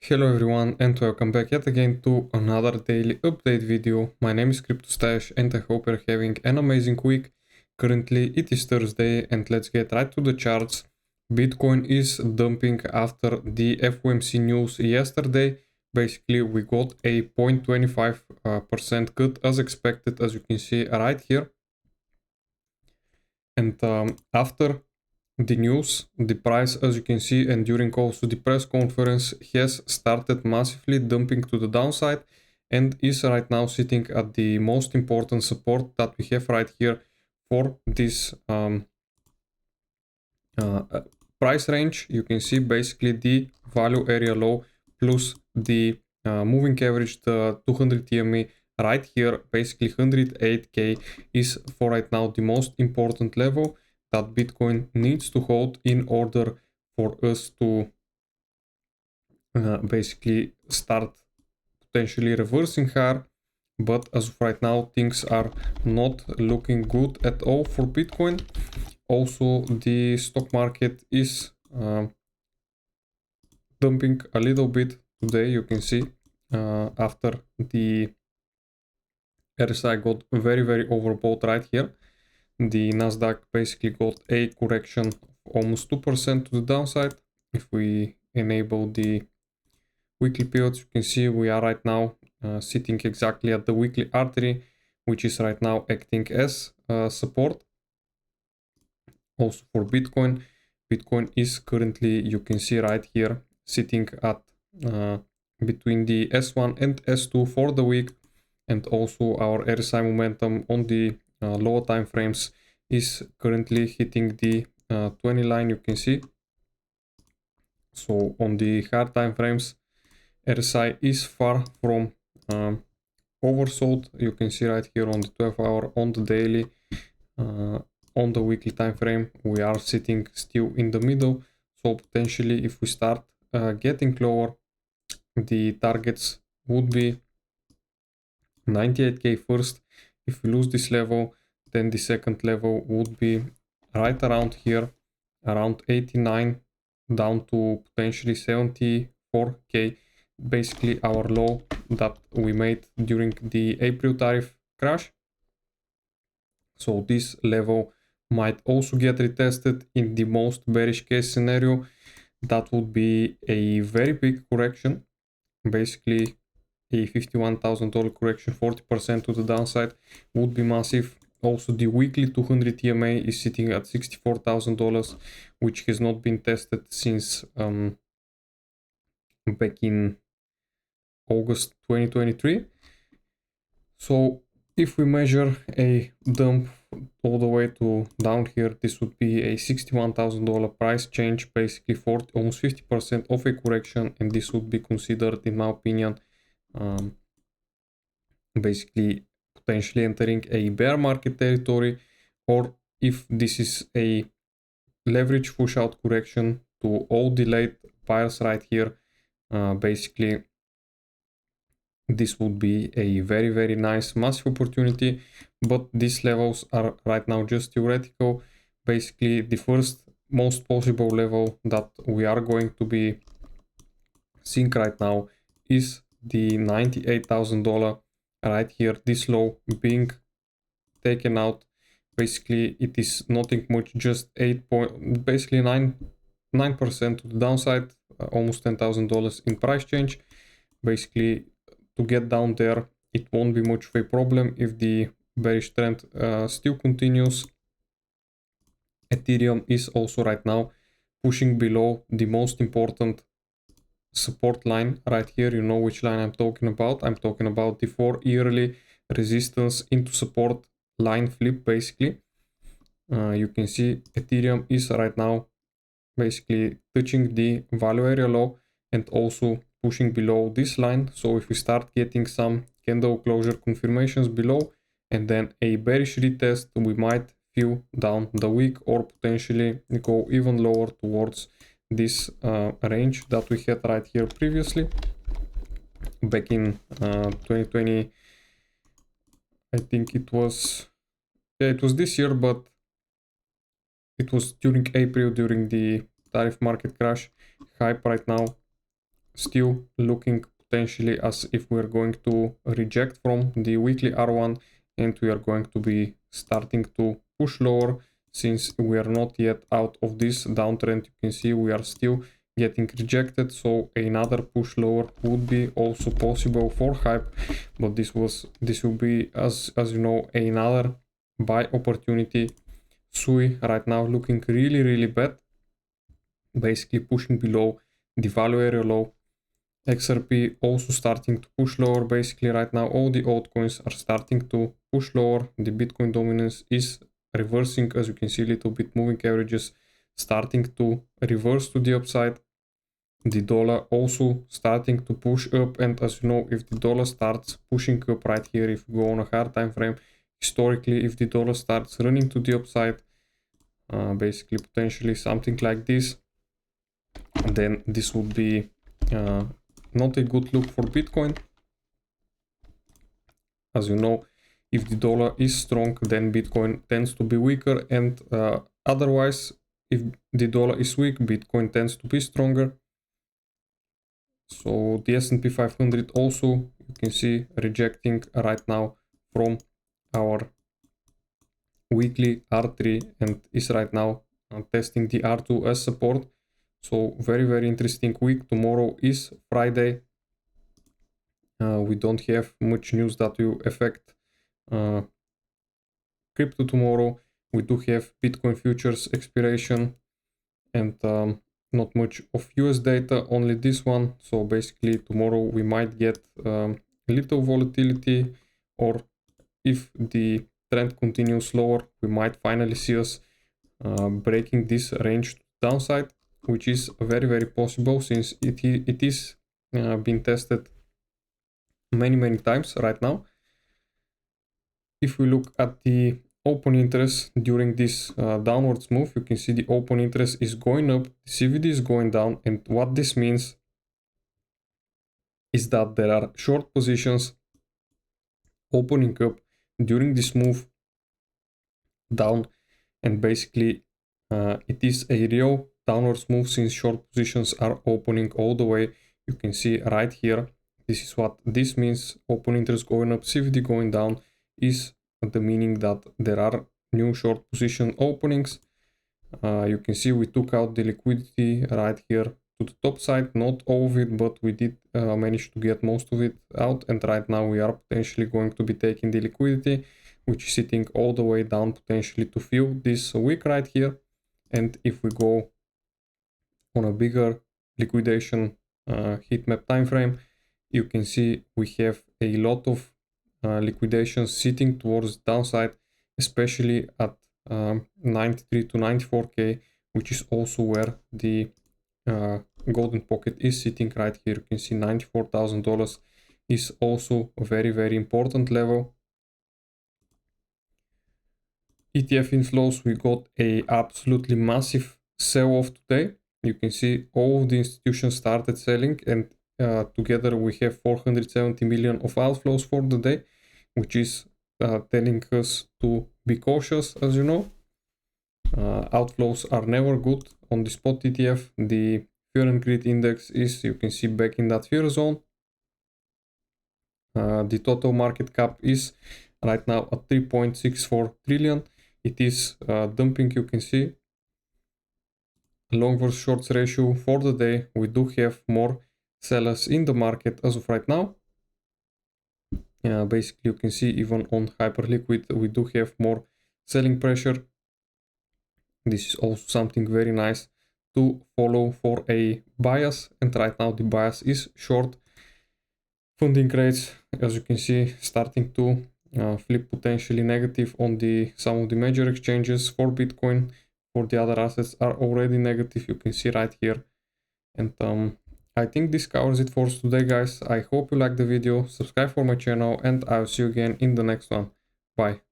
Hello everyone and welcome back yet again to another daily update video. My name is CryptoStash and I hope you're having an amazing week. Currently it is Thursday and let's get right to the charts. Bitcoin is dumping after the FOMC news yesterday. Basically we got a 0.25% cut as expected, as you can see right here. And after the news, the price, as you can see, and during also the press conference, has started massively dumping to the downside and is right now sitting at the most important support that we have right here for this price range. You can see basically the value area low plus the moving average, the 200 TMA right here, basically 108k is for right now the most important level that Bitcoin needs to hold in order for us to basically start potentially reversing higher. But as of right now, things are not looking good at all for Bitcoin. Also, the stock market is dumping a little bit today. You can see after the RSI got very overbought right here. The Nasdaq basically got a correction of almost 2% to the downside. If we enable the weekly periods, you can see we are right now sitting exactly at the weekly artery, which is right now acting as support. Also for Bitcoin, Bitcoin is currently, you can see right here, sitting at between the S1 and S2 for the week, and also our RSI momentum on the lower time frames is currently hitting the 20 line, you can see. So on the hard time frames, RSI is far from oversold. You can see right here on the 12 hour, on the daily, on the weekly time frame, we are sitting still in the middle. So potentially if we start getting lower, the targets would be 98k first. If we lose this level, then the second level would be right around here, around 89 down to potentially 74k, basically our low that we made during the April tariff crash. So this level might also get retested in the most bearish case scenario. That would be a very big correction, basically a $51,000 correction, 40% to the downside would be massive. Also the weekly 200 TMA is sitting at $64,000, which has not been tested since back in August 2023. So if we measure a dump all the way to down here, this would be a $61,000 price change, basically 40, almost 50% of a correction, and this would be considered, in my opinion, basically potentially entering a bear market territory, or if this is a leverage push out correction to all the late buyers right here, basically this would be a very nice massive opportunity. But these levels are right now just theoretical. Basically the first most possible level that we are going to be seeing right now is the $98,000 right here, this low being taken out. Basically it is nothing much, just 9% to the downside, almost $10,000 in price change. Basically to get down there, it won't be much of a problem if the bearish trend still continues. Ethereum is also right now pushing below the most important support line right here. You know which line I'm talking about. I'm talking about the 4-yearly resistance into support line flip, basically. You can see Ethereum is right now basically touching the value area low and also pushing below this line. So if we start getting some candle closure confirmations below and then a bearish retest, we might fill down the wick or potentially go even lower towards this range that we had right here previously back in 2020. I think it was this year, but it was during April, during the tariff market crash. Hype right now still looking potentially as if we're going to reject from the weekly R1 and we are going to be starting to push lower. Since we are not yet out of this downtrend, you can see we are still getting rejected, so another push lower would be also possible for HYPE, but this will be, as you know, another buy opportunity. SUI right now looking really bad, basically pushing below the value area low. XRP also starting to push lower. Basically right now all the altcoins are starting to push lower. The Bitcoin dominance is reversing, as you can see, a little bit moving averages starting to reverse to the upside. The dollar also starting to push up, and as you know, if the dollar starts pushing up right here, if we go on a hard time frame, historically, if the dollar starts running to the upside, basically potentially something like this, then this would be not a good look for Bitcoin. As you know, if the dollar is strong, then Bitcoin tends to be weaker, and otherwise, if the dollar is weak, Bitcoin tends to be stronger. So the S&P 500 also, you can see, rejecting right now from our weekly R3 and is right now testing the R2 as support. So very interesting week. Tomorrow is Friday. We don't have much news that will affect crypto tomorrow. We do have Bitcoin futures expiration and not much of US data, only this one. So basically tomorrow we might get little volatility, or if the trend continues lower, we might finally see us breaking this range to downside, which is very possible, since it is being tested many times right now. If we look at the open interest during this downwards move, you can see the open interest is going up, the CVD is going down, and what this means is that there are short positions opening up during this move down, and basically it is a real downwards move, since short positions are opening all the way. You can see right here, this is what this means. Open interest going up, CVD going down is the meaning that there are new short position openings. You can see we took out the liquidity right here to the top side, not all of it, but we did manage to get most of it out, and right now we are potentially going to be taking the liquidity, which is sitting all the way down potentially to fill this wick right here. And if we go on a bigger liquidation heat map time frame, you can see we have a lot of liquidations sitting towards the downside, especially at 93 to 94k, which is also where the golden pocket is sitting right here. You can see $94,000 is also a very important level. ETF inflows, we got a absolutely massive sell-off today. You can see all of the institutions started selling, and together we have 470 million of outflows for the day, which is telling us to be cautious, as you know. Outflows are never good on the spot ETF. The Fear and Greed index is, you can see, back in that fear zone. The total market cap is right now at 3.64 trillion. It is dumping, you can see. Long versus shorts ratio for the day, we do have more sellers in the market as of right now. Basically, you can see even on Hyperliquid, we do have more selling pressure. This is also something very nice to follow for a bias, and right now the bias is short. Funding rates, as you can see, starting to flip potentially negative on some of the major exchanges. For Bitcoin, for the other assets are already negative, you can see right here. And I think this covers it for today, guys. I hope you liked the video, subscribe for my channel, and I'll see you again in the next one. Bye.